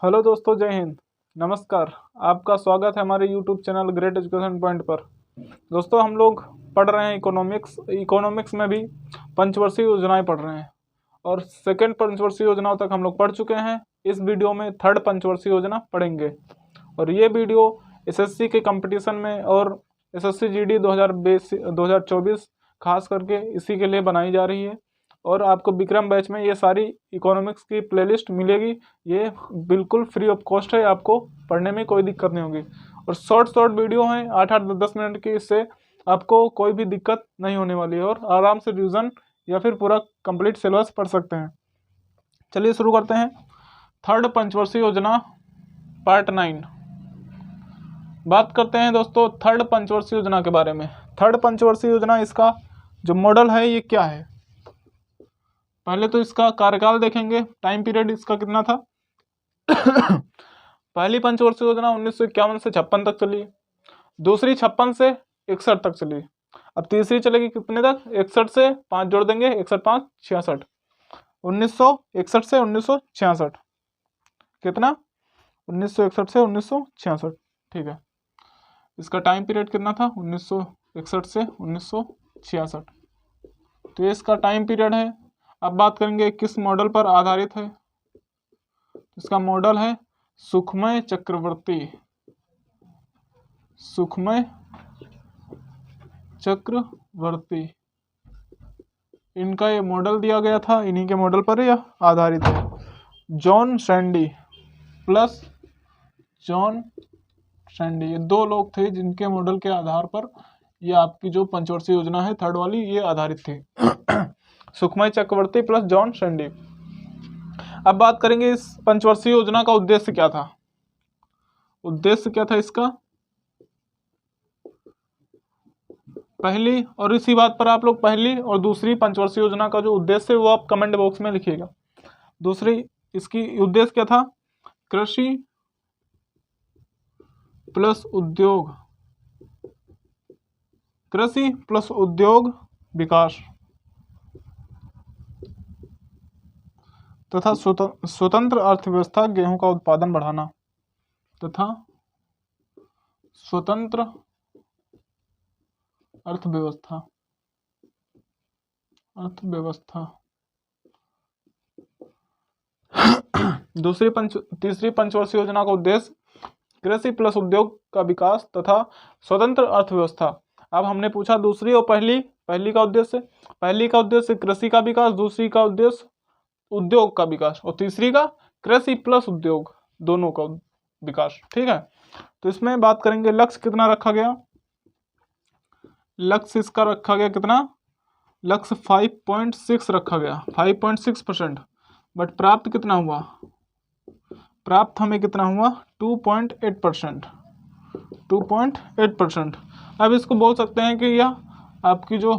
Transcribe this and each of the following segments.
Hello दोस्तों, जय हिंद। नमस्कार। आपका स्वागत है हमारे YouTube channel great education point पर। दोस्तों, हम लोग पढ़ रहे हैं इकोनॉमिक्स में भी पंचवर्षीय योजनाएं पढ़ रहे हैं और सेकंड पंचवर्षीय योजनाओं तक हम लोग पढ़ चुके हैं। इस वीडियो में थर्ड पंचवर्षीय योजना पढ़ेंगे और ये वीडियो एसएससी के कंपटीशन में और एसएससी जीडी 2024 खास करके इसी के लिए बनाई जा रही है। और आपको विक्रम बैच में ये सारी इकोनॉमिक्स की प्लेलिस्ट मिलेगी। ये बिल्कुल फ्री ऑफ कॉस्ट है, आपको पढ़ने में कोई दिक्कत नहीं होगी। और शॉर्ट वीडियो हैं 8-8 10 मिनट की, इससे आपको कोई भी दिक्कत नहीं होने वाली है और आराम से रिविजन या फिर पूरा कंप्लीट सिलेबस पढ़ सकते हैं। चलिए शुरू करते हैं। थर्ड पंचवर्षीय योजना पार्ट 9 बात करते हैं दोस्तों थर्ड पंचवर्षीय योजना के बारे में। थर्ड पंचवर्षीय योजना, इसका जो मॉडल है ये क्या है। पहले तो इसका कार्यकाल देखेंगे, टाइम पीरियड इसका कितना था। पहली पंचवर्षीय योजना 1951 से 56 तक चली, दूसरी 56 से 61 तक चली। अब तीसरी चलेगी कितने तक, 61 से 5 जोड़ देंगे, 61 5 66, 1961 से 1966। कितना, 1961 से 1966। ठीक है, इसका टाइम पीरियड कितना था, 1961 से 1966। तो ये इसका टाइम पीरियड है। अब बात करेंगे किस मॉडल पर आधारित है। इसका मॉडल है सुखमय चक्रवर्ती। सुखमय चक्रवर्ती, इनका ये मॉडल दिया गया था, इन्हीं के मॉडल पर यह आधारित है। John Sandy plus John Sandy, ये दो लोग थे जिनके मॉडल के आधार पर ये आपकी जो पंचवर्षीय योजना है थर्ड वाली, ये आधारित थी। सुखमय चक्रवर्ती प्लस जॉन सैंडी। अब बात करेंगे इस पंचवर्षीय योजना का उद्देश्य क्या था। उद्देश्य क्या था इसका, पहली और इसी बात पर आप लोग पहली और दूसरी पंचवर्षीय योजना का जो उद्देश्य है वो आप कमेंट बॉक्स में लिखिएगा। दूसरी इसकी उद्देश्य क्या था, कृषि प्लस उद्योग, कृषि प्लस उद्योग विकास तथा स्वतंत्र अर्थव्यवस्था, गेहूं का उत्पादन बढ़ाना तथा स्वतंत्र अर्थव्यवस्था तीसरी पंचवर्षीय योजना का उद्देश्य कृषि प्लस उद्योग का विकास तथा स्वतंत्र अर्थव्यवस्था। अब हमने पूछा दूसरी और पहली का उद्देश्य। पहली का उद्देश्य कृषि का विकास, दूसरी का उद्देश्य उद्योग का विकास और तीसरी का कृषि प्लस उद्योग दोनों का विकास। ठीक है, तो इसमें बात करेंगे लक्ष्य कितना रखा गया। लक्ष्य इसका रखा गया कितना, लक्ष्य 5.6 रखा गया, 5.6%। बट प्राप्त कितना हुआ, प्राप्त हमें कितना हुआ 2.8%, 2.8%। अब इसको बोल सकते हैं कि यह आपकी जो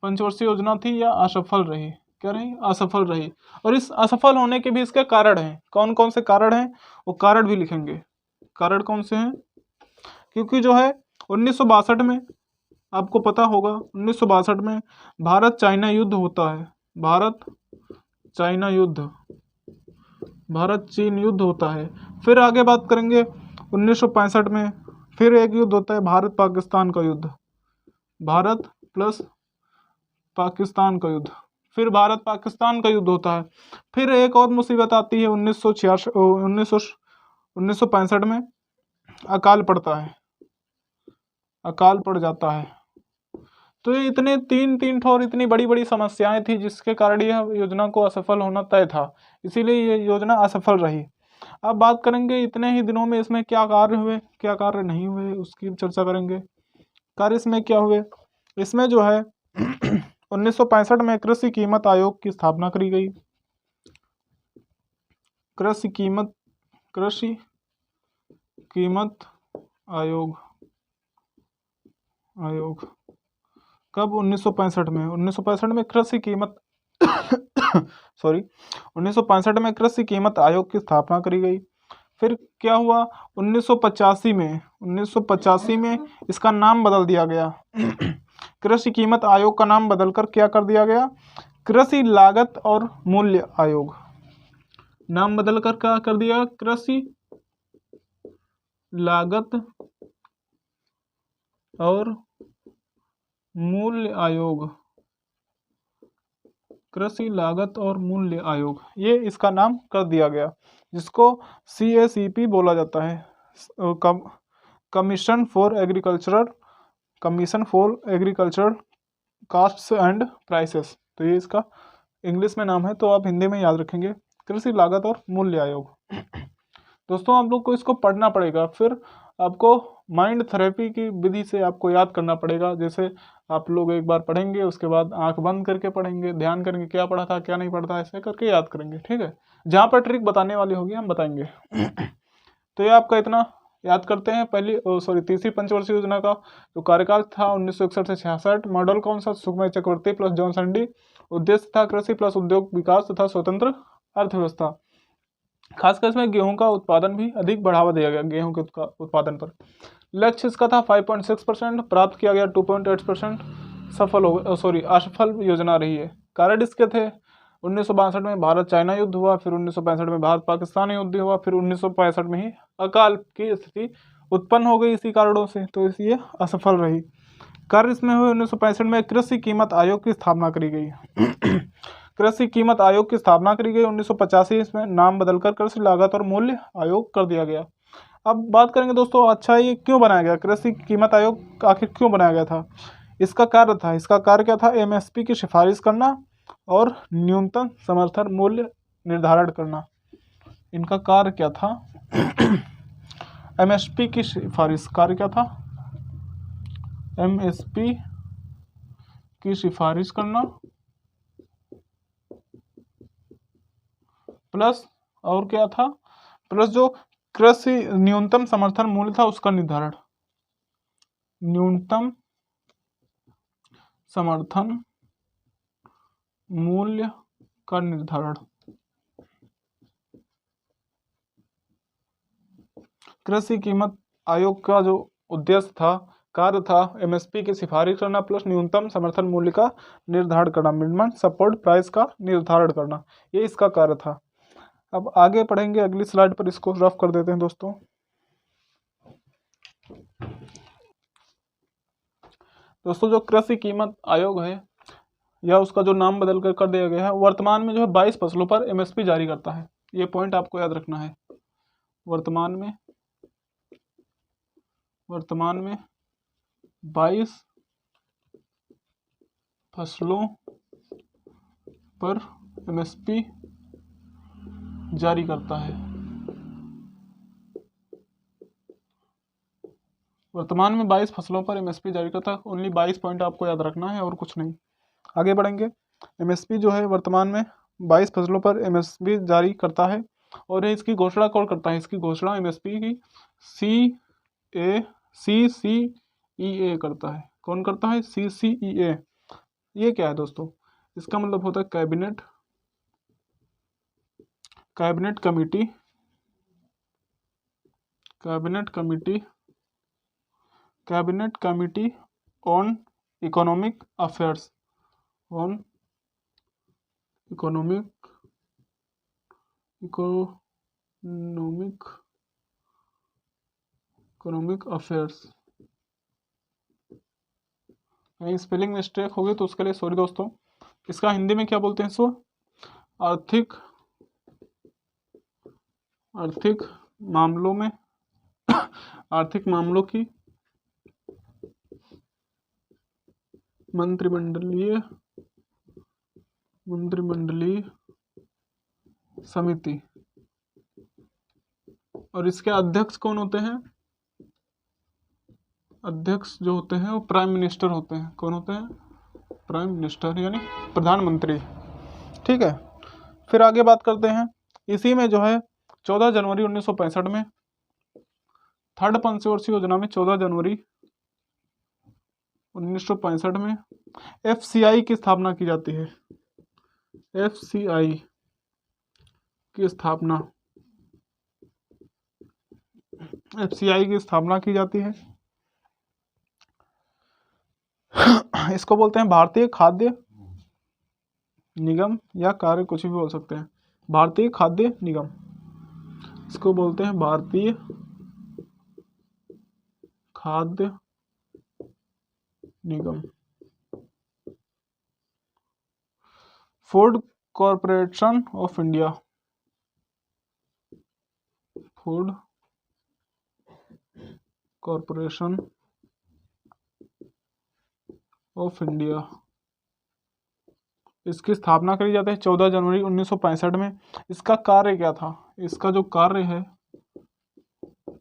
पंचवर्षीय योजना थी यह असफल रही। क्या रही, असफल रही। और इस असफल होने के भी इसके कारण हैं। कौन कौन से कारण हैं, वो कारण भी लिखेंगे। कारण कौन से हैं, क्योंकि जो है 1962 में आपको पता होगा, 1962 में भारत चाइना युद्ध होता है। भारत चाइना युद्ध, भारत चीन युद्ध होता है। फिर आगे बात करेंगे 1965 में फिर एक युद्ध होता है, भारत पाकिस्तान का युद्ध, भारत प्लस पाकिस्तान का युद्ध। फिर भारत पाकिस्तान का युद्ध होता है। फिर एक और मुसीबत आती है 1965 में अकाल पड़ता है, अकाल पड़ जाता है। तो ये इतने तीन ठोर इतनी बड़ी बड़ी समस्याएं थी जिसके कारण यह योजना को असफल होना तय था, इसीलिए ये योजना असफल रही। अब बात करेंगे इतने ही दिनों में इसमें क्या कार्य हुए, क्या कार्य नहीं हुए, उसकी चर्चा करेंगे। कार्य इसमें क्या हुए, इसमें जो है 1965 में कृषि कीमत आयोग की स्थापना करी गई। कृषि कीमत आयोग कब, 1965 में। 1965 में कृषि कीमत 1965 में कृषि कीमत आयोग की स्थापना करी गई। फिर क्या हुआ 1985 में इसका नाम बदल दिया गया। कृषि कीमत आयोग का नाम बदलकर क्या कर दिया गया, कृषि लागत और मूल्य आयोग। नाम बदल कर क्या कर दिया, कृषि लागत और मूल्य आयोग। कृषि लागत और मूल्य आयोग, ये इसका नाम कर दिया गया, जिसको CACP बोला जाता है, commission for agricultural castes and prices. तो ये इसका इंग्लिश में नाम है, तो आप हिंदी में याद रखेंगे, कृषि लागत और मूल्य आयोग। दोस्तों आप लोग को इसको पढ़ना पड़ेगा, फिर आपको माइंड थेरेपी की विधि से आपको याद करना पड़ेगा। जैसे आप लोग एक बार पढ़ेंगे, उसके बाद आंख बंद करके पढ़ेंगे, ध्यान करेंगे क्या पढ़ा था क्या नहीं पढ़ा था, ऐसे करके याद करेंगे, ठीक है। जहाँ पर ट्रिक बताने वाली होगी हम बताएंगे। तो ये आपका इतना याद करते हैं। तीसरी पंचवर्षीय योजना का जो कार्यकाल था 1961 से 66। मॉडल कौन सा, सुखमय चक्रवर्ती प्लस जॉनसन डी। उद्देश्य था कृषि प्लस उद्योग विकास तथा स्वतंत्र अर्थव्यवस्था। खासकर इसमें गेहूं का उत्पादन भी अधिक बढ़ावा दिया गया, गेहूं के उत्पादन पर। लक्ष्य इसका था 5.6%, प्राप्त किया गया 2.8%। असफल योजना रही है। कारण इसके थे 1962 में भारत चाइना युद्ध हुआ, फिर 1965 में भारत पाकिस्तान युद्ध हुआ, फिर 1965 में ही अकाल की स्थिति उत्पन्न हो गई इसी कारणों से, तो इसलिए असफल रही। कार्य इसमें हुए 1965 में कृषि कीमत आयोग की स्थापना करी गई। कृषि कीमत आयोग की स्थापना करी गई 1985 इसमें नाम बदलकर कृषि लागत और मूल्य आयोग कर दिया गया। अब बात करेंगे दोस्तों, अच्छा ये क्यों बनाया गया, कृषि कीमत आयोग आखिर क्यों बनाया गया था। इसका कार्य क्या था, MSP की सिफारिश करना और न्यूनतम समर्थन मूल्य निर्धारण करना। इनका कार्य क्या था, MSP की सिफारिश, कार्य क्या था, MSP की सिफारिश करना प्लस, और क्या था, प्लस जो कृषि न्यूनतम समर्थन मूल्य था उसका निर्धारण, न्यूनतम समर्थन मूल्य का निर्धारण। कृषि कीमत आयोग का जो उद्देश्य था, कार्य था, MSP की सिफारिश करना प्लस न्यूनतम समर्थन मूल्य का निर्धारण करना, मिनिमम सपोर्ट प्राइस का निर्धारण करना, ये इसका कार्य था। अब आगे पढ़ेंगे, अगली स्लाइड पर इसको रफ कर देते हैं दोस्तों। जो कृषि कीमत आयोग है, या उसका जो नाम बदल कर दिया गया है, वर्तमान में जो है 22 फसलों पर MSP जारी करता है। ये पॉइंट आपको याद रखना है। वर्तमान में 22 फसलों पर MSP जारी करता है। वर्तमान में 22 फसलों पर MSP जारी करता है। ओनली 22 पॉइंट आपको याद रखना है और कुछ नहीं। आगे बढ़ेंगे। MSP जो है वर्तमान में 22 फसलों पर MSP जारी करता है, और इसकी घोषणा कौन करता है, इसकी घोषणा MSP की CCEA करता है। कौन करता है, CCEA। ये क्या है दोस्तों, इसका मतलब होता है cabinet committee on economic affairs, economic affairs. कहीं स्पेलिंग मिस्टेक होगी तो उसके लिए सॉरी दोस्तों। इसका हिंदी में क्या बोलते हैं, इसको आर्थिक मामलों की मंत्रिमंडलीय समिति। और इसके अध्यक्ष कौन होते हैं, अध्यक्ष जो होते हैं वो प्राइम मिनिस्टर होते हैं। कौन होते हैं, प्राइम मिनिस्टर यानी प्रधानमंत्री, ठीक है। फिर आगे बात करते हैं, इसी में जो है 14 जनवरी 1965 में, थर्ड पंचवर्षीय योजना में 14 जनवरी 1965 में FCI की स्थापना की जाती है। FCI की स्थापना की जाती है। इसको बोलते हैं भारतीय खाद्य निगम, या कार्य कुछ भी बोल सकते हैं। भारतीय खाद्य निगम, इसको बोलते हैं भारतीय खाद्य निगम। Food Corporation of India, Food Corporation of India, इसकी स्थापना करी जाती है 14 जनवरी 1965 में। इसका कार्य क्या था? इसका जो कार्य है,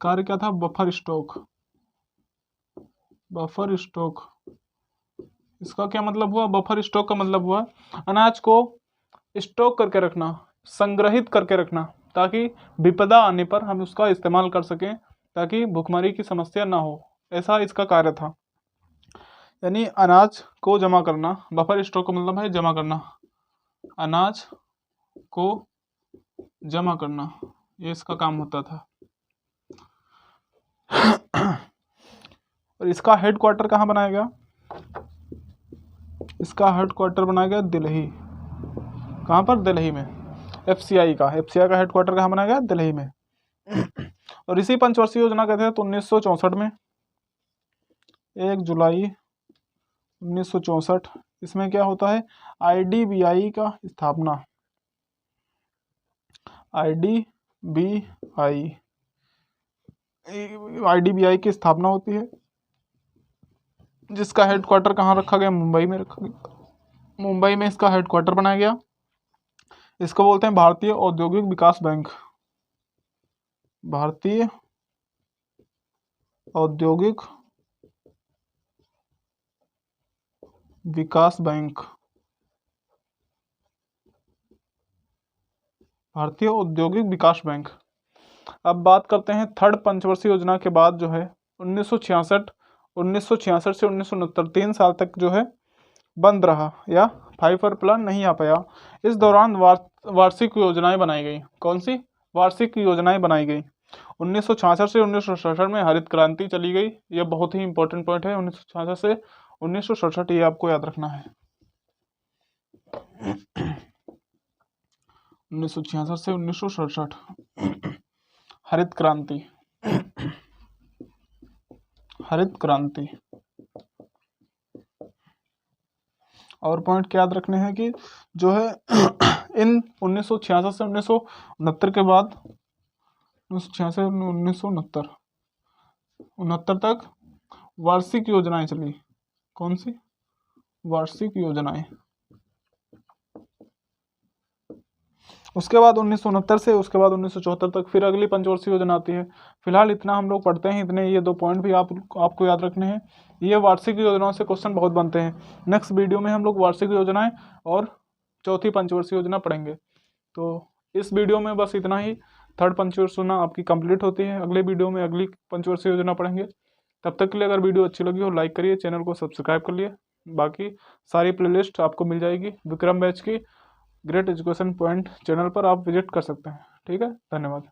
कार्य क्या था? Buffer stock, buffer stock. इसका क्या मतलब हुआ? बफर स्टॉक का मतलब हुआ अनाज को स्टॉक करके रखना, संग्रहित करके रखना, ताकि विपदा आने पर हम उसका इस्तेमाल कर सकें, ताकि भुखमरी की समस्या ना हो। ऐसा इसका कार्य था। यानी अनाज को जमा करना, बफर स्टॉक का मतलब है जमा करना, अनाज को जमा करना, ये इसका काम होता था। और इसका हेडक्वार्टर कहाँ बनाया गया? इसका हेडक्वार्टर बनाया गया दिल्ली। कहाँ पर? दिल्ली में। एफसीआई का हेडक्वार्टर कहाँ बनाया गया? दिल्ली में। और इसी पंचवर्षीय योजना के तहत 1964 में 1 जुलाई 1964 इसमें क्या होता है? आईडीबीआई का स्थापना, आईडीबीआई की स्थापना होती है, जिसका हेडक्वार्टर कहाँ रखा गया? मुंबई में रखा गया। मुंबई में इसका हेडक्वार्टर बनाया गया। इसको बोलते हैं भारतीय औद्योगिक विकास बैंक, भारतीय औद्योगिक विकास बैंक, भारतीय औद्योगिक विकास बैंक। अब बात करते हैं थर्ड पंचवर्षीय योजना के बाद जो है 1966 से 1969 3 साल तक जो है बंद रहा, या 5 ईयर प्लान नहीं आ पाया। इस दौरान वार्षिक योजनाएं बनाई गई। कौन सी वार्षिक योजनाएं बनाई गई? 1966 से 1967 में हरित क्रांति चली गई। यह बहुत ही इंपॉर्टेंट पॉइंट है, 1966 से 1967, ये आपको याद रखना है। 1966 से 1967 हरित क्रांति, हरित क्रांति। और पॉइंट क्या याद रखने हैं कि जो है इन 1966 से 1969 के बाद 1966 1969 तक वार्षिक योजनाएं चली। कौन सी? वार्षिक योजनाएं। उसके बाद 1969 से उसके बाद 1974 तक फिर अगली पंचवर्षीय योजना आती है। फिलहाल इतना हम लोग पढ़ते हैं, इतने ये 2 पॉइंट भी आपको याद रखने हैं। ये वार्षिक योजनाओं से क्वेश्चन बहुत बनते हैं। नेक्स्ट वीडियो में हम लोग वार्षिक योजनाएं और चौथी पंचवर्षीय योजना पढ़ेंगे। तो इस वीडियो में बस इतना ही। थर्ड पंचवर्षीय योजना आपकी कंप्लीट होती है। अगले वीडियो में अगली पंचवर्षीय योजना पढ़ेंगे। तब तक के लिए अगर वीडियो अच्छी लगी हो लाइक करिए, चैनल को सब्सक्राइब कर लिए। बाकी सारी प्लेलिस्ट आपको मिल जाएगी विक्रम बैच की। ग्रेट एजुकेशन पॉइंट चैनल पर आप विजिट कर सकते हैं। ठीक है, धन्यवाद।